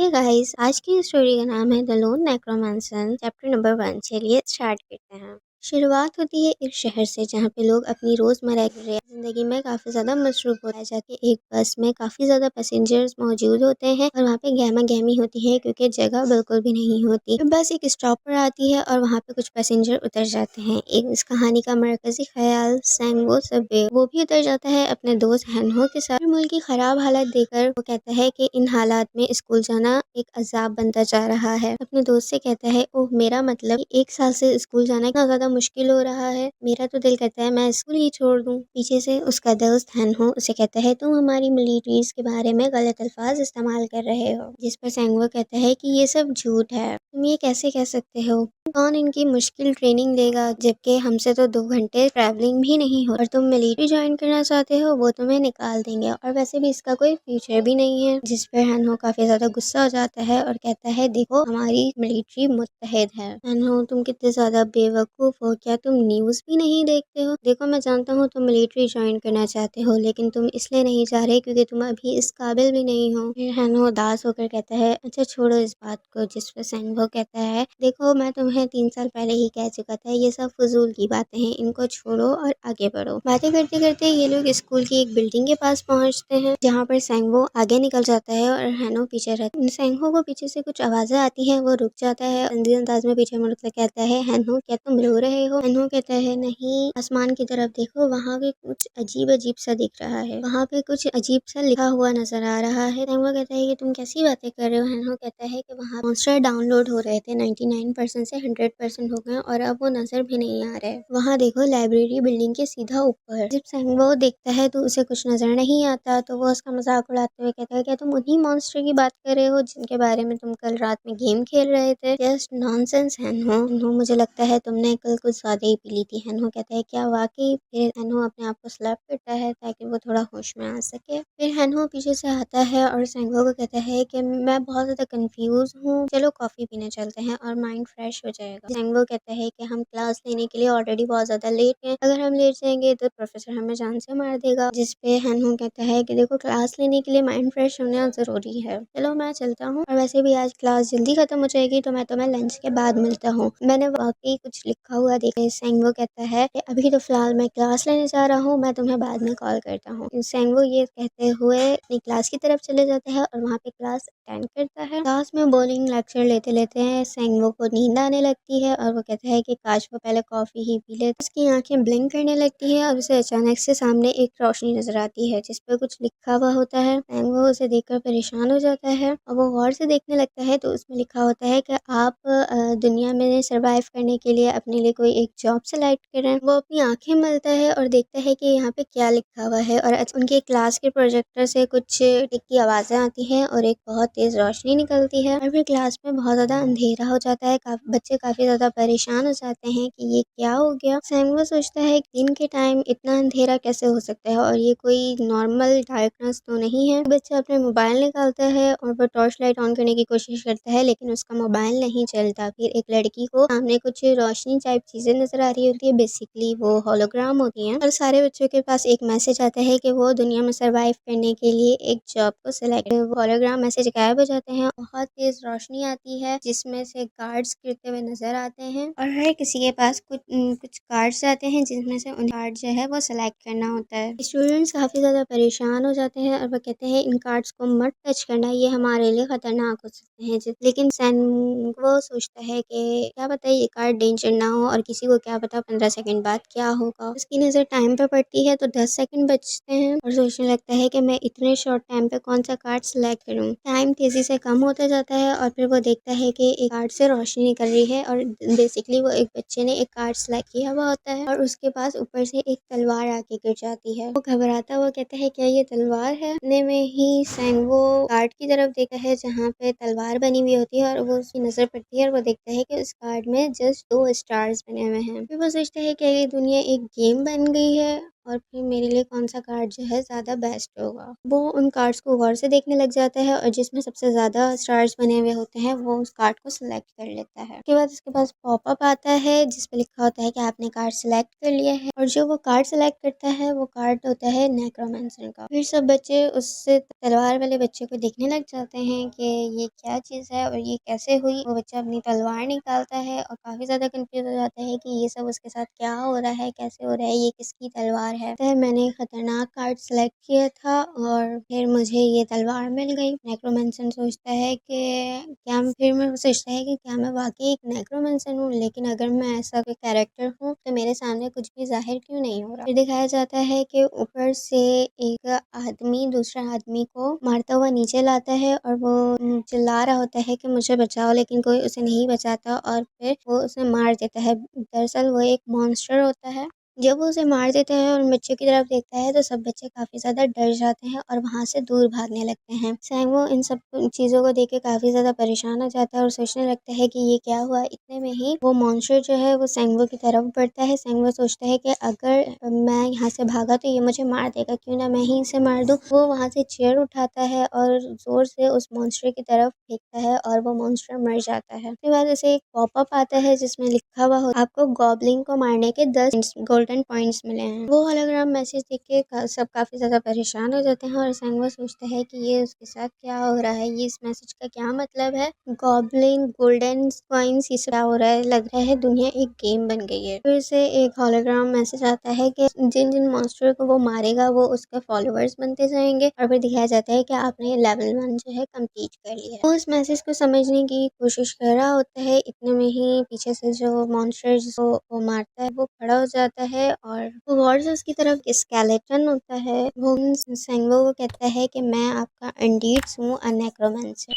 Hey guys, आज की story का नाम है द लोन नेक्रोमांसर चैप्टर नंबर 1। चलिए स्टार्ट करते हैं। शुरुआत होती है एक शहर से जहाँ पे लोग अपनी रोजमर्रा की जिंदगी में काफी ज्यादा मसरूफ होता है। जाके एक बस में काफी ज्यादा पैसेंजर्स मौजूद होते हैं और वहाँ पे गहमा गहमी होती है क्योंकि जगह बिल्कुल भी नहीं होती। बस एक स्टॉप पर आती है और वहाँ पे कुछ पैसेंजर उतर जाते हैं। एक इस कहानी का मरकजी ख्याल सैंगो सबे वो भी उतर जाता है अपने दोस्त हैनहो के साथ। मुल्क की खराब हालत देखकर वो कहता है कि इन हालात में स्कूल जाना एक अजाब बनता जा रहा है। अपने दोस्त से कहता है, ओह मेरा मतलब एक साल से स्कूल जाना इतना ज्यादा मुश्किल हो रहा है, मेरा तो दिल करता है मैं स्कूल ही छोड़ दूं। पीछे से उसका दोस्त हैनहो उसे कहता है, तुम हमारी मिलिट्रीज के बारे में गलत अल्फाज इस्तेमाल कर रहे हो। जिस पर सैंगो कहता है कि ये सब झूठ है, तुम ये कैसे कह सकते हो, कौन इनकी मुश्किल ट्रेनिंग लेगा, जबकि हमसे तो 2 घंटे ट्रैवलिंग भी नहीं हो, और तुम मिलिट्री ज्वाइन करना चाहते हो वो तुम्हें निकाल देंगे, और वैसे भी इसका कोई फ्यूचर भी नहीं है। जिस पर हैनहो काफी ज्यादा गुस्सा हो जाता है और कहता है, देखो हमारी मिलिट्री मुत्तहिद है। हैनहो तुम कितने ज्यादा बेवकूफ हो, क्या तुम न्यूज भी नहीं देखते हो? देखो मैं जानता हूँ तुम मिलिट्री ज्वाइन करना चाहते हो, लेकिन तुम इसलिए नहीं जा रहे क्योंकि तुम अभी इस काबिल भी नहीं हो। फिर हैनहो उदास होकर कहता है, अच्छा छोड़ो इस बात को। जिस पर सैंगो कहता है, देखो मैं तुम्हें 3 साल पहले ही कह चुका था, ये सब फजूल की बातें हैं, इनको छोड़ो और आगे बढ़ो। बातें करते करते ये लोग स्कूल की एक बिल्डिंग के पास पहुंचते हैं जहाँ पर सैंगो आगे निकल जाता है और हैनो पीछे रहता है। सैंगो को पीछे से कुछ आवाजें आती हैं, वो रुक जाता है, अंधी अंदाज में पीछे मुड़कर कहता है, हैनो क्या तुम रो रहे हो? हैनो कहता है, नहीं, आसमान की तरफ देखो, वहाँ पे कुछ अजीब अजीब सा दिख रहा है, वहाँ पे कुछ अजीब सा लिखा हुआ नजर आ रहा है। सैंगो कहता है कि तुम कैसी बातें कर रहे हो? हैनो कहता है कि वहाँ मॉन्स्टर डाउनलोड हो रहे थे, 99% से 100% हो गए और अब वो नजर भी नहीं आ रहे। वहाँ देखो लाइब्रेरी बिल्डिंग के सीधा ऊपर। जब सैंगो देखता है तो उसे कुछ नजर नहीं आता, तो वो उसका मजाक उड़ाते हुए कहता है, क्या तुम उन्हीं मॉन्स्टर की बात कर रहे हो जिनके बारे में तुम कल रात में गेम खेल रहे थे? जस्ट नॉनसेंस हैनो, मुझे लगता है तुमने कल कुछ ज्यादा ही पी ली थी। हैनो कहता है, क्या वाकई? फिर हैनो अपने आप को स्लैप करता है ताकि वो थोड़ा होश में आ सके। फिर हैनो पीछे से आता है और सैंगो को कहता है कि मैं बहुत ज्यादा कंफ्यूज हूँ, चलो कॉफी पीने चलते हैं और माइंड फ्रेश हो जाएगा। सैंगो कहता है कि हम क्लास लेने के लिए ऑलरेडी बहुत ज्यादा लेट हैं, अगर हम लेट जाएंगे तो प्रोफेसर हमें जान से मार देगा। जिस पे हैनो कहता है कि देखो क्लास लेने के लिए माइंड फ्रेश होना जरूरी है, चलो मैं चलता हूँ, और वैसे भी आज क्लास जल्दी खत्म हो जाएगी तो मैं तुम्हें लंच के बाद मिलता हूँ, मैंने वाकई कुछ लिखा हुआ देखा। सैंगो कहता है कि अभी तो फिलहाल मैं क्लास लेने जा रहा हूँ, मैं तुम्हें बाद में कॉल करता हूँ। सैंगो ये कहते हुए अपनी क्लास की तरफ चले जाता है और वहाँ पे क्लास अटेंड करता है। क्लास में बॉलिंग लेक्चर लेते लेते हैं सैंगो को नींद आने लगती है और वो कहता है कि काश वो पहले कॉफी ही पी ले। उसकी आंखें ब्लिंक करने लगती है और उसे अचानक से सामने एक रोशनी नजर आती है जिस पर कुछ लिखा हुआ होता है। सैंगो उसे देखकर परेशान हो जाता है और वो गौर से देखने लगता है तो उसमें लिखा होता है कि आप दुनिया में सरवाइव करने के लिए अपने लिए कोई एक जॉब सेलेक्ट करें। वो अपनी आंखें मलता है और देखता है कि यहाँ पे क्या लिखा हुआ है, और उनके क्लास के प्रोजेक्टर से कुछ टिक की आवाजें आती हैं और एक बहुत तेज रोशनी निकलती है और फिर क्लास में बहुत ज्यादा अंधेरा हो जाता है। बच्चे काफी ज्यादा परेशान हो जाते हैं कि ये क्या हो गया। सैंगो सोचता है कि दिन के टाइम इतना अंधेरा कैसे हो सकता है और ये कोई नॉर्मल डार्कनेस तो नहीं है। बच्चा अपने मोबाइल निकालता है और वो टॉर्च लाइट ऑन करने की कोशिश करता है लेकिन उसका मोबाइल नहीं चलता। फिर एक लड़की को सामने कुछ रोशनी टाइप चीजें नजर आ रही होती है, बेसिकली वो होलोग्राम होती हैं, और सारे बच्चों के पास एक मैसेज आता है कि वो दुनिया में सरवाइव करने के लिए एक जॉब को सिलेक्ट। होलोग्राम मैसेज गायब हो जाते हैं, बहुत तेज रोशनी आती है जिसमें से गार्ड्स गिरते हुए नजर आते हैं और हर किसी के पास कुछ कार्ड्स आते हैं जिसमें से उन कार्ड जो है वो सिलेक्ट करना होता है। स्टूडेंट्स काफी ज्यादा परेशान हो जाते हैं और वो कहते हैं इन कार्ड्स को मत टच करना, ये हमारे लिए खतरनाक हो सकते हैं। लेकिन वो सोचता है कि क्या पता ये कार्ड डेंजर ना हो, और किसी को क्या पता 15 सेकंड बाद क्या होगा। उसकी नजर टाइम पे पड़ती है तो 10 सेकंड बचते हैं और सोचने लगता है कि मैं इतने शॉर्ट टाइम पे कौन सा कार्ड सिलेक्ट करूं। टाइम तेजी से कम होता जाता है और फिर वो देखता है कि एक कार्ड से रोशनी निकल रही है और बेसिकली वो एक बच्चे ने एक कार्ड सिलेक्ट किया हुआ होता है और उसके पास ऊपर से एक तलवार आके गिर जाती है। वो घबराता हुआ कहता है, क्या ये तलवार है? इतने में ही सैंगो कार्ड की तरफ देखता है जहाँ पे तलवार बनी हुई होती है और वो उसकी नजर पड़ती है और वो देखता है कि उस कार्ड में जस्ट 2 स्टार्स बने हुए हैं। फिर वो सोचता है कि ये दुनिया एक गेम बन गई है और फिर मेरे लिए कौन सा कार्ड जो है ज़्यादा बेस्ट होगा। वो उन कार्ड्स को गौर से देखने लग जाता है और जिसमें सबसे ज़्यादा स्टार्स बने हुए होते हैं वो उस कार्ड को सिलेक्ट कर लेता है। उसके बाद उसके पास पॉपअप आता है जिस पे लिखा होता है कि आपने कार्ड सिलेक्ट कर लिया है, और जो वो कार्ड सिलेक्ट करता है वो कार्ड होता है नेक्रोमेंसर का। फिर सब बच्चे उससे तलवार वाले बच्चे को देखने लग जाते हैं कि ये क्या चीज़ है और ये कैसे हुई। वो बच्चा अपनी तलवार निकालता है और काफ़ी ज़्यादा कंफ्यूज हो जाता है कि ये सब उसके साथ क्या हो रहा है, कैसे हो रहा है, ये किसकी तलवार है। तो मैंने खतरनाक कार्ड सेलेक्ट किया था और फिर मुझे ये तलवार मिल गई। नेक्रोमेंसन सोचता है कि क्या फिर मैं सोचता है कि क्या मैं वाकई एक नेक्रोमेंसन हूँ, लेकिन अगर मैं ऐसा कोई कैरेक्टर हूँ तो मेरे सामने कुछ भी जाहिर क्यों नहीं हो रहा। फिर दिखाया जाता है कि ऊपर से एक आदमी दूसरा आदमी को मारता हुआ नीचे लाता है और वो चिल्ला रहा होता है कि मुझे बचाओ, लेकिन कोई उसे नहीं बचाता और फिर वो उसे मार देता है। दरअसल वो एक मॉन्स्टर होता है। जब वो उसे मार देता है और बच्चों की तरफ देखता है तो सब बच्चे काफ़ी ज़्यादा डर जाते हैं और वहाँ से दूर भागने लगते हैं। सैंगो इन सब चीज़ों को देख के काफ़ी ज़्यादा परेशान हो जाता है और सोचने लगता है कि ये क्या हुआ। इतने में ही वो मॉन्स्टर जो है वो सैंगो की तरफ बढ़ता है। सैंगो सोचता है कि अगर मैं यहाँ से भागा तो ये मुझे मार देगा, क्यों ना मैं ही इसे मार दूँ। वो वहाँ से चेयर उठाता है और ज़ोर से उस मॉन्स्टर की तरफ फेंकता है और वो मॉन्स्टर मर जाता है। उसके बाद उसे एक पॉपअप आता है जिसमें लिखा हुआ होता है आपको गॉब्लिन को मारने के 10 गोल्डन पॉइंट्स मिले हैं। वो होलोग्राम मैसेज देख के सब काफ़ी ज़्यादा परेशान हो जाते हैं और सैंगो सोचता है कि ये उसके साथ क्या हो रहा है, ये इस मैसेज का क्या मतलब है। गॉब्लिन गोल्डन कॉइन्स ये सब क्या हो रहा है, लग रहा है दुनिया एक गेम बन गई है। फिर से एक होलोग्राम मैसेज आता है कि जिन जिन मॉन्स्टर को वो मारेगा वो उसके फॉलोअर्स बनते जाएंगे, और फिर दिखाया जाता है कि आपने लेवल 1 जो है कंप्लीट कर लिया है। वो उस मैसेज को समझने की कोशिश कर रहा होता है, इतने में ही पीछे से जो मॉन्स्टर जिसको वो मारता है वो खड़ा हो जाता है और वो गौर से उसकी तरफ स्केलेटन होता है। वो सेंगो को कहता है कि मैं आपका इंडीड हूँ अ नेक्रोमेंसर।